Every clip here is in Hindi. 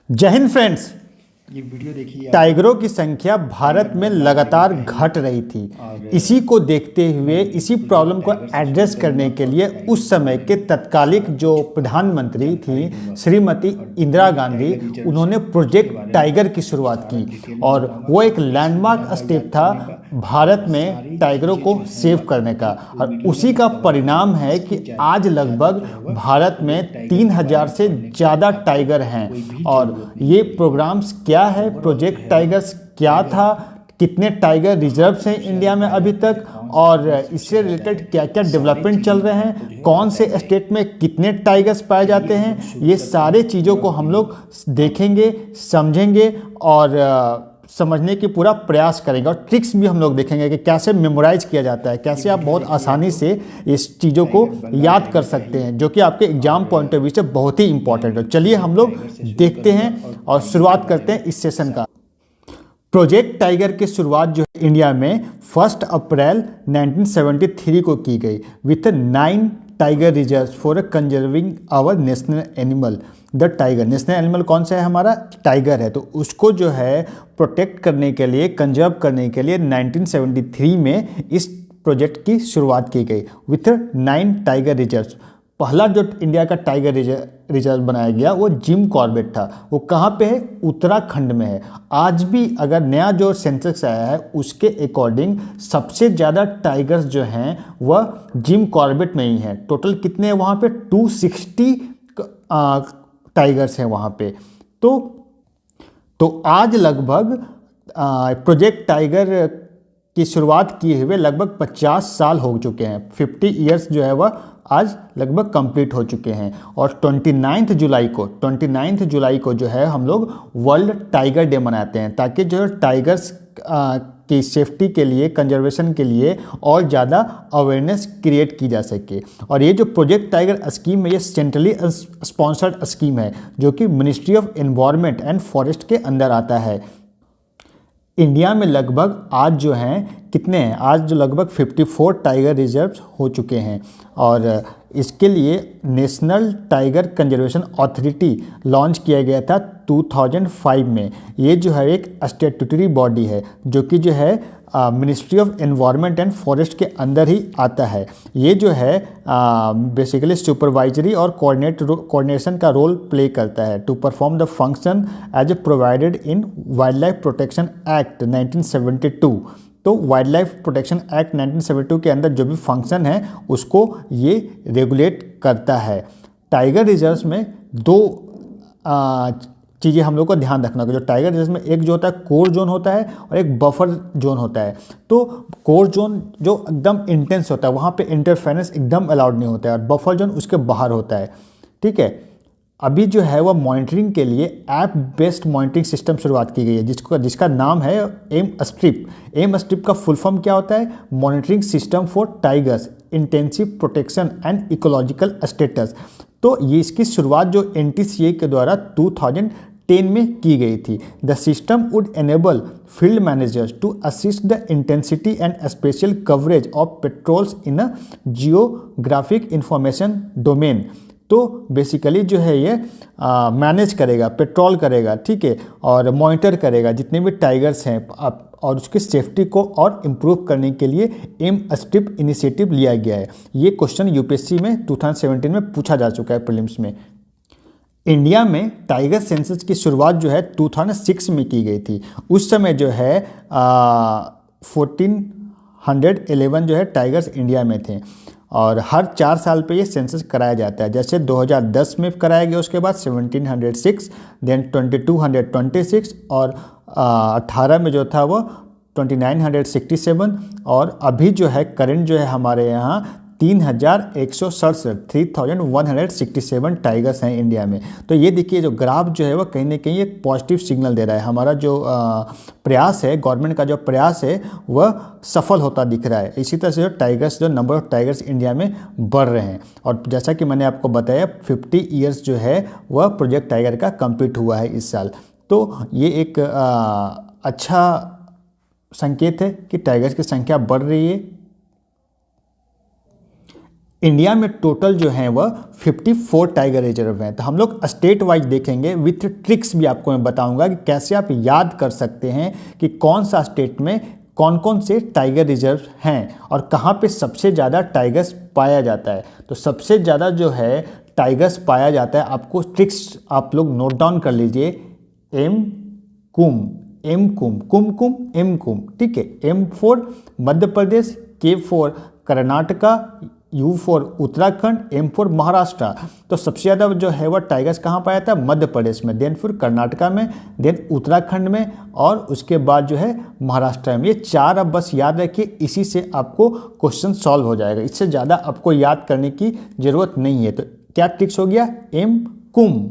जय हिंद फ्रेंड्स। ये वीडियो देखिए। टाइगरों की संख्या भारत में लगातार घट रही थी। इसी को देखते हुए इसी प्रॉब्लम को एड्रेस करने के लिए उस समय के तत्कालिक जो प्रधानमंत्री थी श्रीमती इंदिरा गांधी, उन्होंने प्रोजेक्ट टाइगर की शुरुआत की और वो एक लैंडमार्क स्टेप था भारत में टाइगरों को सेव करने का। और उसी का परिणाम है कि आज लगभग भारत में 3000 से ज़्यादा टाइगर हैं। और ये प्रोग्राम्स क्या है, प्रोजेक्ट टाइगर्स क्या था, कितने टाइगर रिजर्व्स हैं इंडिया में अभी तक, और इससे रिलेटेड क्या क्या डेवलपमेंट चल रहे हैं, कौन से स्टेट में कितने टाइगर्स पाए जाते हैं, ये सारे चीज़ों को हम लोग देखेंगे, समझेंगे और समझने की पूरा प्रयास करेंगे। और ट्रिक्स भी हम लोग देखेंगे कि कैसे मेमोराइज किया जाता है, कैसे आप बहुत आसानी से इस चीज़ों को याद कर सकते हैं, जो कि आपके एग्जाम पॉइंट ऑफ व्यू से बहुत ही इंपॉर्टेंट है। चलिए हम लोग देखते हैं और शुरुआत करते हैं इस सेशन का। प्रोजेक्ट टाइगर की शुरुआत जो है इंडिया में 1 अप्रैल 1973 को की गई with 9 tiger reserve for conserving our national animal the tiger. National animal कौन सा है हमारा? टाइगर है। तो उसको जो है प्रोटेक्ट करने के लिए, कंजर्व करने के लिए 1973 में इस प्रोजेक्ट की शुरुआत की गई विथ 9 टाइगर रिजर्व। पहला जो इंडिया का टाइगर रिजर्व बनाया गया वो जिम कॉर्बेट था। वो कहाँ पे है? उत्तराखंड में है। आज भी अगर नया जो सेंसस आया है उसके अकॉर्डिंग सबसे ज़्यादा टाइगर्स जो हैं वह जिम कॉर्बेट में ही हैं। टोटल कितने हैं वहाँ पे? 260 टाइगर्स हैं वहाँ पे। तो आज लगभग प्रोजेक्ट टाइगर की शुरुआत किए हुए लगभग 50 साल हो चुके हैं। 50 ईयर्स जो है वह आज लगभग कंप्लीट हो चुके हैं। और 29 जुलाई को जो है हम लोग वर्ल्ड टाइगर डे मनाते हैं, ताकि जो टाइगर्स की सेफ्टी के लिए, कंजर्वेशन के लिए और ज़्यादा अवेयरनेस क्रिएट की जा सके। और ये जो प्रोजेक्ट टाइगर स्कीम है ये सेंट्रली स्पॉन्सर्ड स्कीम है, जो कि ministry of environment and forest के अंदर आता है। इंडिया में लगभग आज जो हैं कितने हैं? आज जो लगभग 54 टाइगर रिजर्व्स हो चुके हैं। और इसके लिए national tiger conservation authority launch किया गया था 2005 में। ये जो है एक स्टैट्यूटरी बॉडी है, जो कि जो है ministry of environment and forest के अंदर ही आता है। ये जो है बेसिकली सुपरवाइजरी और कोऑर्डिनेशन का रोल प्ले करता है to perform the function as a provided in wildlife protection act 1972। तो वाइल्ड लाइफ प्रोटेक्शन एक्ट 1972 के अंदर जो भी फंक्शन है उसको ये रेगुलेट करता है। टाइगर रिजर्व्स में दो चीज़ें हम लोग को ध्यान रखना होगा। जो टाइगर रिजर्व में एक जो होता है कोर जोन होता है और एक बफर जोन होता है। तो कोर जोन जो एकदम इंटेंस होता है, वहाँ पे इंटरफेरेंस एकदम अलाउड नहीं होता है, और बफर जोन उसके बाहर होता है। ठीक है। अभी जो है वह मॉनिटरिंग के लिए ऐप बेस्ड मॉनिटरिंग सिस्टम शुरुआत की गई है, जिसका नाम है एम स्ट्रिप। एम स्ट्रिप का फुल फॉर्म क्या होता है? Monitoring system for tigers intensive protection and ecological status. तो ये इसकी शुरुआत जो NTCA के द्वारा 2010 में की गई थी। The system would enable field managers to assist the intensity and special coverage of patrols in a geographic information domain. तो बेसिकली जो है ये मैनेज करेगा, पेट्रोल करेगा, ठीक है, और मॉनिटर करेगा जितने भी टाइगर्स हैं, और उसकी सेफ्टी को और इम्प्रूव करने के लिए एम स्ट्रिप इनिशिएटिव लिया गया है। ये क्वेश्चन UPSC में 2017 में पूछा जा चुका है प्रीलिम्स में। इंडिया में टाइगर सेंसस की शुरुआत जो है 2006 में की गई थी। उस समय जो है 1411 जो है टाइगर्स इंडिया में थे, और हर 4 साल पे ये सेंसस कराया जाता है। जैसे 2010 में कराया गया, उसके बाद 1706, देन 2226, और 18 में जो था वो 2967, और अभी जो है करंट जो है हमारे यहाँ 3167 टाइगर्स हैं इंडिया में। तो ये देखिए जो ग्राफ जो है वो कहीं ना कहीं एक पॉजिटिव सिग्नल दे रहा है। हमारा जो प्रयास है, गवर्नमेंट का जो प्रयास है वह सफल होता दिख रहा है। इसी तरह से जो नंबर ऑफ टाइगर्स इंडिया में बढ़ रहे हैं। और जैसा कि मैंने आपको बताया 50 ईयर्स जो है वह प्रोजेक्ट टाइगर का कंप्लीट हुआ है इस साल। तो ये एक अच्छा संकेत है कि टाइगर्स की संख्या बढ़ रही है। इंडिया में टोटल जो है वह 54 टाइगर रिजर्व हैं। तो हम लोग स्टेट वाइज देखेंगे, विथ ट्रिक्स भी आपको मैं बताऊंगा कि कैसे आप याद कर सकते हैं कि कौन सा स्टेट में कौन कौन से टाइगर रिजर्व हैं और कहाँ पे सबसे ज़्यादा टाइगर्स पाया जाता है। तो सबसे ज़्यादा जो है टाइगर्स पाया जाता है, आपको ट्रिक्स आप लोग नोट डाउन कर लीजिए। एम कुम, एम कुम, ठीक है। M for Madhya Pradesh, K for Karnataka, U for Uttarakhand, M for Maharashtra. तो सबसे ज़्यादा जो है वह टाइगर्स कहाँ पाया जाता है? मध्य प्रदेश में, देन फिर कर्नाटका में, देन उत्तराखंड में और उसके बाद जो है महाराष्ट्र में। ये 4 अब बस याद रखिए, इसी से आपको क्वेश्चन सॉल्व हो जाएगा। इससे ज़्यादा आपको याद करने की ज़रूरत नहीं है। तो क्या ट्रिक्स हो गया? एम कुम।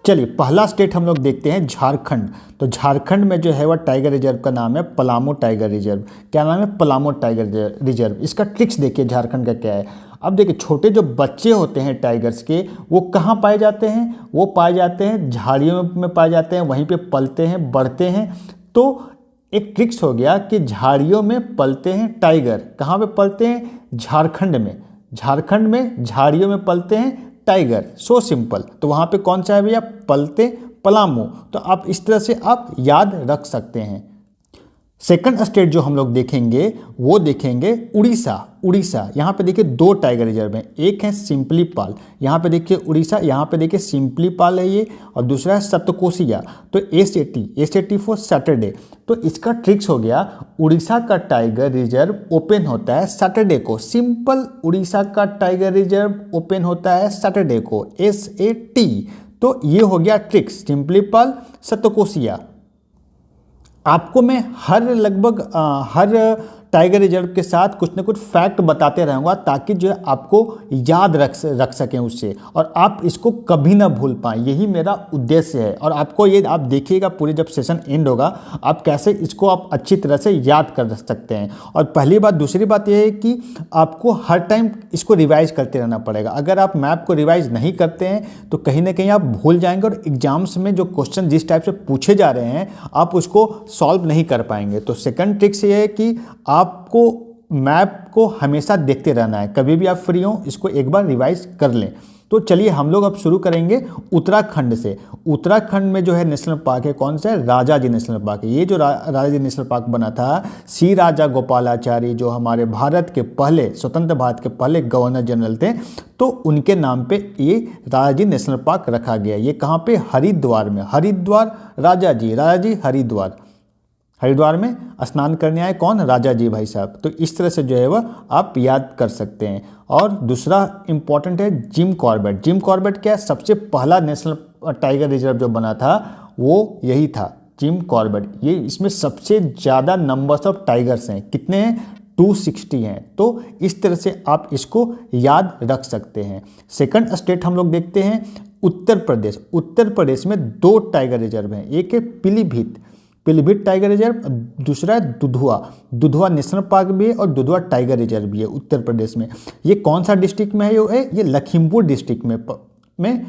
चलिए पहला स्टेट हम लोग देखते हैं झारखंड। तो झारखंड में जो है वह टाइगर रिजर्व का नाम है पलामू टाइगर रिजर्व। क्या नाम है? Palamu tiger reserve. इसका ट्रिक्स देखिए झारखंड का क्या है। अब देखिए छोटे जो बच्चे होते हैं टाइगर्स के, वो कहाँ पाए जाते हैं? वो पाए जाते हैं झाड़ियों में पाए जाते हैं, वहीं पे पलते हैं, बढ़ते हैं। तो एक ट्रिक्स हो गया कि झाड़ियों में पलते हैं टाइगर। कहाँ पे पलते हैं? झारखंड में। झारखंड में झाड़ियों में पलते हैं टाइगर। So simple. तो वहाँ पे कौन सा है भैया? पलते पलामू। तो आप इस तरह से आप याद रख सकते हैं। सेकंड स्टेट जो हम लोग देखेंगे वो देखेंगे उड़ीसा। उड़ीसा, यहाँ पे देखिए 2 टाइगर रिजर्व हैं। एक है सिंपलीपाल, यहाँ पे देखिए उड़ीसा, यहाँ पे देखिए सिंपलीपाल है ये, और दूसरा है सप्तकोशिया। तो एस फॉर सैटरडे। तो इसका ट्रिक्स हो गया, उड़ीसा का टाइगर रिजर्व ओपन होता है सैटरडे को। सिंपल, उड़ीसा का टाइगर रिजर्व ओपन होता है सैटरडे को, SAT। तो ये हो गया ट्रिक्स, सिंपलीपाल, सप्तकोशिया। आपको मैं लगभग हर टाइगर रिजर्व के साथ कुछ ना कुछ फैक्ट बताते रहूँगा, ताकि जो है आपको याद रख सकें उससे, और आप इसको कभी ना भूल पाएँ। यही मेरा उद्देश्य है। और आपको ये आप देखिएगा पूरे जब सेशन एंड होगा, आप कैसे इसको आप अच्छी तरह से याद कर सकते हैं। और पहली बात, दूसरी बात यह है कि आपको हर टाइम इसको रिवाइज करते रहना पड़ेगा। अगर आप मैप को रिवाइज नहीं करते हैं तो कहीं ना कहीं आप भूल जाएंगे, और एग्जाम्स में जो क्वेश्चन जिस टाइप से पूछे जा रहे हैं आप उसको सॉल्व नहीं कर पाएंगे। तो सेकंड ट्रिक्स ये है कि आपको मैप को हमेशा देखते रहना है। कभी भी आप फ्री हो इसको एक बार रिवाइज कर लें। तो चलिए हम लोग अब शुरू करेंगे उत्तराखंड से। उत्तराखंड में जो है नेशनल पार्क है, कौन सा है? राजा जी नेशनल पार्क है। ये जो राजा जी नेशनल पार्क बना था, श्री राजा गोपालाचारी जो हमारे भारत के पहले, स्वतंत्र भारत के पहले गवर्नर जनरल थे, तो उनके नाम पे ये राजा जी नेशनल पार्क रखा गया। ये कहाँ पे? हरिद्वार में। हरिद्वार, राजा जी हरिद्वार। हरिद्वार में स्नान करने आए कौन? राजा जी भाई साहब। तो इस तरह से जो है वह आप याद कर सकते हैं। और दूसरा इंपॉर्टेंट है जिम कॉर्बेट। जिम कॉर्बेट क्या है? सबसे पहला नेशनल टाइगर रिजर्व जो बना था वो यही था, जिम कॉर्बेट। ये इसमें सबसे ज़्यादा नंबर्स ऑफ टाइगर्स हैं। कितने हैं? 260 हैं। तो इस तरह से आप इसको याद रख सकते हैं। सेकंड स्टेट हम लोग देखते हैं उत्तर प्रदेश। उत्तर प्रदेश में 2 टाइगर रिजर्व हैं। एक है पीलीभीत टाइगर रिजर्व, दूसरा है दुधवा नेशनल पार्क भी है और दुधवा टाइगर रिजर्व भी है उत्तर प्रदेश में। ये कौन सा डिस्ट्रिक्ट में है? ये लखीमपुर डिस्ट्रिक्ट में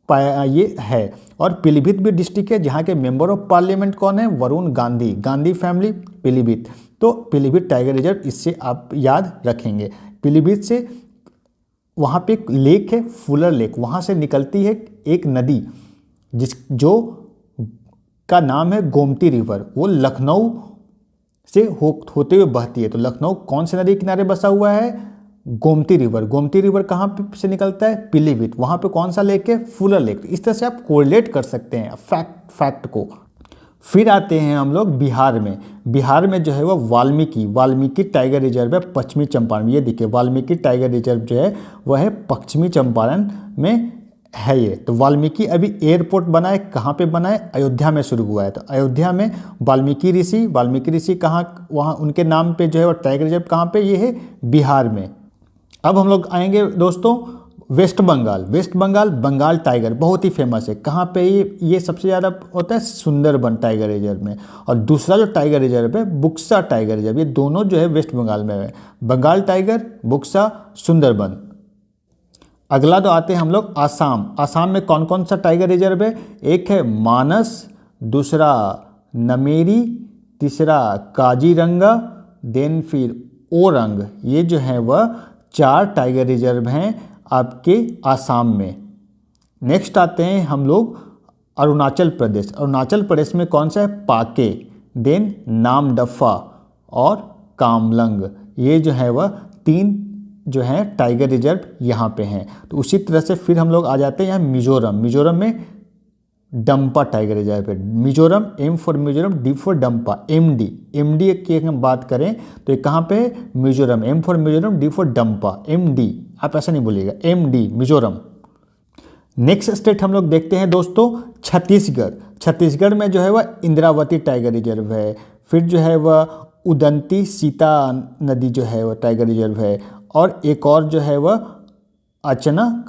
पाया ये है। और पीलीभीत भी डिस्ट्रिक्ट है, जहाँ के मेंबर ऑफ पार्लियामेंट कौन है? वरुण गांधी फैमिली, पीलीभीत। तो पीलीभीत टाइगर रिजर्व, इससे आप याद रखेंगे। पीलीभीत से वहाँ पे एक लेक है, फुलर लेक, वहाँ से निकलती है एक नदी जो का नाम है गोमती रिवर। वो लखनऊ से होते हुए बहती है। तो लखनऊ कौन से नदी किनारे बसा हुआ है? गोमती रिवर। गोमती रिवर कहाँ पे से निकलता है? पीलीभीत। वहाँ पे कौन सा लेक है? Fuller lake. इस तरह से आप कोरिलेट कर सकते हैं फैक्ट को। फिर आते हैं हम लोग बिहार में। बिहार में जो है वो वाल्मीकि टाइगर रिजर्व है पश्चिमी चंपारण। ये देखिए वाल्मीकि टाइगर रिजर्व जो है वह है पश्चिमी चंपारण में है ये। तो वाल्मीकि अभी एयरपोर्ट बना है, कहाँ पे बना है? अयोध्या में शुरू हुआ है। तो अयोध्या में वाल्मीकि ऋषि कहाँ, वहाँ उनके नाम पे जो है वो टाइगर रिजर्व कहाँ पे? ये है बिहार में। अब हम लोग आएंगे दोस्तों वेस्ट बंगाल। बंगाल टाइगर बहुत ही फेमस है। कहाँ पे ये सबसे ज़्यादा होता है? सुंदरबन टाइगर रिजर्व में। और दूसरा जो टाइगर रिजर्व है बुक्सा टाइगर रिजर्व, ये दोनों जो है वेस्ट बंगाल में है। बंगाल टाइगर, बुक्सा, सुंदरबन। अगला तो आते हैं हम लोग आसाम में कौन कौन सा टाइगर रिजर्व है? एक है मानस, दूसरा नमेरी, तीसरा काजीरंगा, देन फिर ओरंग। ये जो है वह 4 टाइगर रिजर्व हैं आपके आसाम में। नेक्स्ट आते हैं हम लोग अरुणाचल प्रदेश। अरुणाचल प्रदेश में कौन सा है? पाके, देन नामदफा और कामलंग। ये जो है वह 3 जो है टाइगर रिजर्व यहाँ पे हैं। तो उसी तरह से फिर हम लोग आ जाते हैं यहाँ मिजोरम। मिजोरम में डंपा टाइगर रिजर्व है। Mizoram, M for Mizoram, D for Dampa, MD. MD की हम बात करें तो ये कहाँ पे है? Mizoram. M for Mizoram, D for Dampa, MD. आप ऐसा नहीं बोलिएगा, एमडी, मिजोरम। नेक्स्ट स्टेट हम लोग देखते हैं दोस्तों छत्तीसगढ़। छत्तीसगढ़ में जो है वह इंद्रावती टाइगर रिजर्व है। फिर जो है वह उदंती सीता नदी जो है वह टाइगर रिजर्व है। और एक और जो है वह अचानक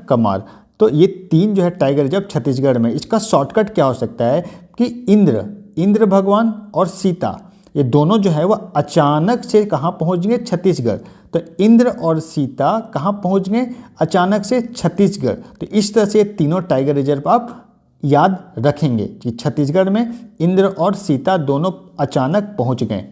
कमार। तो ये 3 जो है टाइगर रिजर्व छत्तीसगढ़ में। इसका शॉर्टकट क्या हो सकता है कि इंद्र भगवान और सीता, ये दोनों जो है वह अचानक से कहाँ पहुँच गए? छत्तीसगढ़। तो इंद्र और सीता कहाँ पहुँच गए? अचानक से छत्तीसगढ़। तो इस तरह से तीनों टाइगर रिजर्व आप याद रखेंगे कि छत्तीसगढ़ में इंद्र और सीता दोनों अचानक पहुँच गए।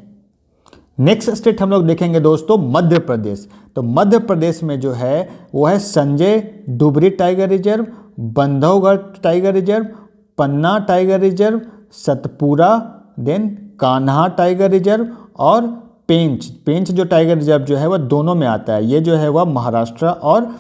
नेक्स्ट स्टेट हम लोग देखेंगे दोस्तों मध्य प्रदेश। तो मध्य प्रदेश में जो है वो है Sanjay Dubri tiger reserve, Bandhavgarh tiger reserve, Panna tiger reserve, Satpura, then Kanha tiger reserve और पेंच जो टाइगर रिजर्व जो है वह दोनों में आता है। ये जो है वह महाराष्ट्र और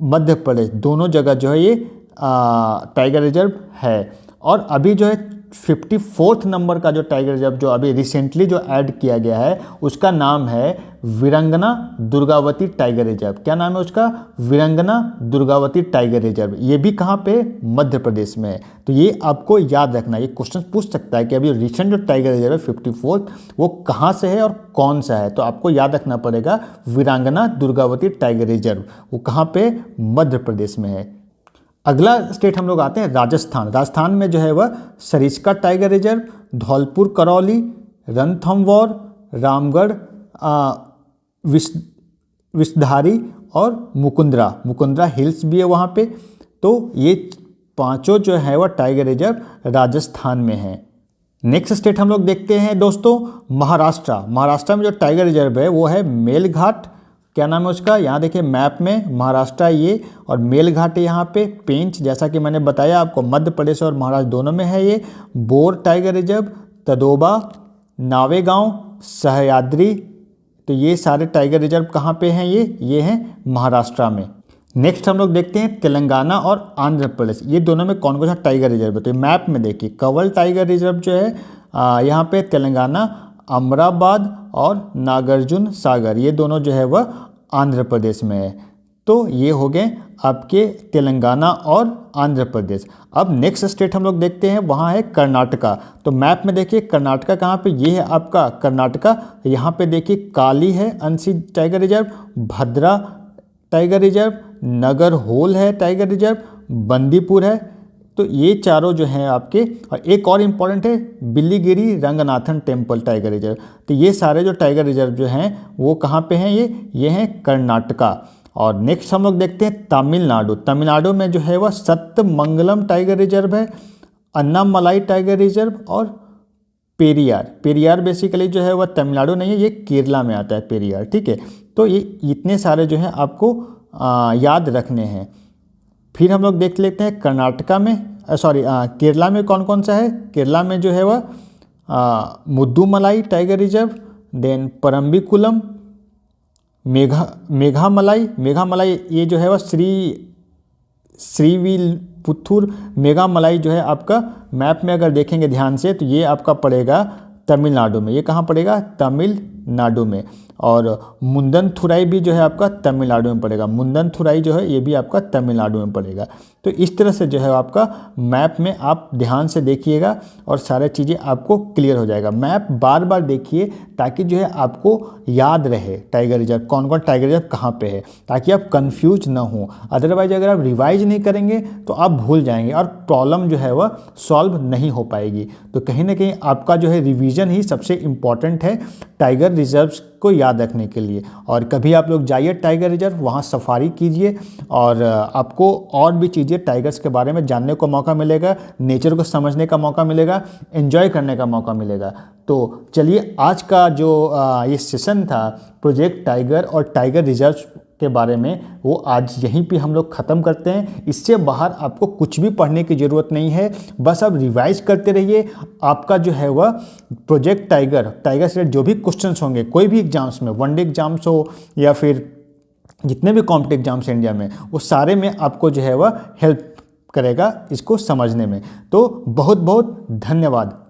मध्य प्रदेश दोनों जगह जो है ये टाइगर रिजर्व है। और अभी जो है 54th नंबर का जो टाइगर रिजर्व जो अभी रिसेंटली जो ऐड किया गया है उसका नाम है वीरंगना दुर्गावती टाइगर रिजर्व। क्या नाम है उसका? वीरंगना दुर्गावती टाइगर रिजर्व। ये भी कहाँ पे? मध्य प्रदेश में है। तो ये आपको याद रखना। ये क्वेश्चन पूछ सकता है कि अभी रिसेंट जो टाइगर रिजर्व है 54th वो कहाँ से है और कौन सा है। तो आपको याद रखना पड़ेगा वीरांगना दुर्गावती टाइगर रिजर्व, वो कहाँ पे? मध्य प्रदेश में है। अगला स्टेट हम लोग आते हैं राजस्थान। राजस्थान में जो है वह सरिस्का टाइगर रिजर्व, धौलपुर करौली, रणथंभौर, रामगढ़, विषधारी और मुकुंदरा हिल्स भी है वहाँ पे। तो ये 5 जो है वह टाइगर रिजर्व राजस्थान में है। नेक्स्ट स्टेट हम लोग देखते हैं दोस्तों महाराष्ट्र। महाराष्ट्र में जो टाइगर रिजर्व है वो है मेलघाट। क्या नाम है उसका? यहाँ देखिए मैप में महाराष्ट्र ये और मेलघाट है यहाँ पे। पेंच, जैसा कि मैंने बताया आपको, मध्य प्रदेश और महाराष्ट्र दोनों में है ये। Bor tiger reserve, Tadoba, Navegaon, Sahyadri. तो ये सारे टाइगर रिजर्व कहाँ पे हैं? ये हैं महाराष्ट्र में। नेक्स्ट हम लोग देखते हैं तेलंगाना और आंध्र प्रदेश। ये दोनों में कौन कौन सा टाइगर रिजर्व है? तो मैप में देखिए कंवल टाइगर रिजर्व जो है यहाँ पे तेलंगाना, अमराबाद और नागार्जुन सागर, ये दोनों जो है वह आंध्र प्रदेश में है। तो ये हो गए आपके तेलंगाना और आंध्र प्रदेश। अब नेक्स्ट स्टेट हम लोग देखते हैं, वहाँ है कर्नाटका। तो मैप में देखिए कर्नाटका कहाँ पे? ये है आपका कर्नाटका। यहाँ पे देखिए काली है अंशी टाइगर रिजर्व, भद्रा टाइगर रिजर्व, नगर होल है टाइगर रिजर्व, बंदीपुर है। तो ये चारों जो हैं आपके, और एक और इम्पॉर्टेंट है Biligiri Ranganathan temple tiger reserve. तो ये सारे जो टाइगर रिजर्व जो हैं वो कहाँ पे हैं? ये हैं कर्नाटका। और नेक्स्ट हम लोग देखते हैं तमिलनाडु। तमिलनाडु में जो है वह सत्यमंगलम टाइगर रिजर्व है, अन्नामलाई टाइगर रिजर्व और पेरियार बेसिकली जो है वह तमिलनाडु नहीं है, ये केरला में आता है पेरियार, ठीक है। तो ये इतने सारे जो हैं आपको याद रखने हैं। फिर हम लोग देख लेते हैं कर्नाटका में केरला में कौन कौन सा है। केरला में जो है वह Mudumalai tiger reserve, then Parambikulam, Meghamalai ये जो है वह श्रीविल्पुथुर मेघामलाई जो है आपका मैप में अगर देखेंगे ध्यान से तो ये आपका पड़ेगा तमिलनाडु में। ये कहाँ पड़ेगा? तमिलनाडु में। और मुंदनथुराई भी जो है आपका तमिलनाडु में पड़ेगा। मुंदनथुराई जो है ये भी आपका तमिलनाडु में पड़ेगा। तो इस तरह से जो है आपका मैप में आप ध्यान से देखिएगा और सारी चीज़ें आपको क्लियर हो जाएगा। मैप बार बार देखिए ताकि जो है आपको याद रहे टाइगर रिजर्व कौन कौन टाइगर रिजर्व कहाँ पे है, ताकि आप कंफ्यूज ना हो। अदरवाइज अगर आप रिवाइज नहीं करेंगे तो आप भूल जाएंगे और प्रॉब्लम जो है वह सॉल्व नहीं हो पाएगी। तो कहीं ना कहीं आपका जो है रिवीजन ही सबसे इम्पॉर्टेंट है टाइगर रिजर्व्स को याद रखने के लिए। और कभी आप लोग जाइए टाइगर रिजर्व, वहाँ सफारी कीजिए और आपको और भी चीज़ें टाइगर्स के बारे में जानने को मौका मिलेगा, नेचर को समझने का मौका मिलेगा, एंजॉय करने का मौका मिलेगा। तो चलिए आज का जो ये सेशन था प्रोजेक्ट टाइगर और टाइगर रिजर्व के बारे में, वो आज यहीं पे हम लोग ख़त्म करते हैं। इससे बाहर आपको कुछ भी पढ़ने की ज़रूरत नहीं है, बस आप रिवाइज करते रहिए। आपका जो है वह प्रोजेक्ट टाइगर से जो भी क्वेश्चंस होंगे कोई भी एग्जाम्स में, वनडे एग्जाम्स हो या फिर जितने भी कॉम्पिटिटिव एग्जाम्स इंडिया में, वो सारे में आपको जो है वह हेल्प करेगा इसको समझने में। तो बहुत बहुत धन्यवाद।